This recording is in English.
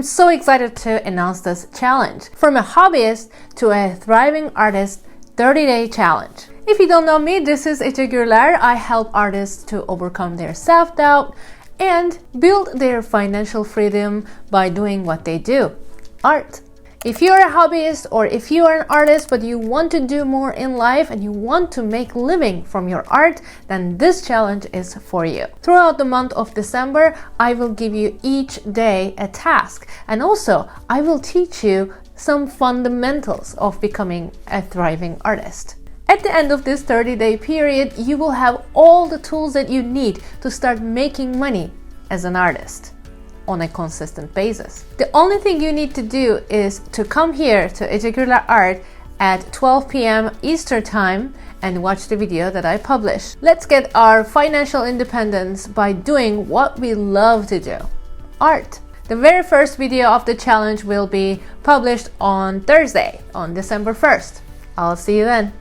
I'm so excited to announce this challenge. From a hobbyist to a thriving artist 30-day challenge. If you don't know me, this is Ece Gurler. I help artists to overcome their self-doubt and build their financial freedom by doing what they do, art. If you're a hobbyist or if you are an artist but you want to do more in life and you want to make living from your art, then this challenge is for you. Throughout the month of December, I will give you each day a task, and also I will teach you some fundamentals of becoming a thriving artist. At the end of this 30-day period, you will have all the tools that you need to start making money as an artist on a consistent basis. The only thing you need to do is to come here to Ece Gurler Art at 12 p.m. Eastern Time and watch the video that I publish. Let's get our financial independence by doing what we love to do, art. The very first video of the challenge will be published on Thursday, on December 1st. I'll see you then.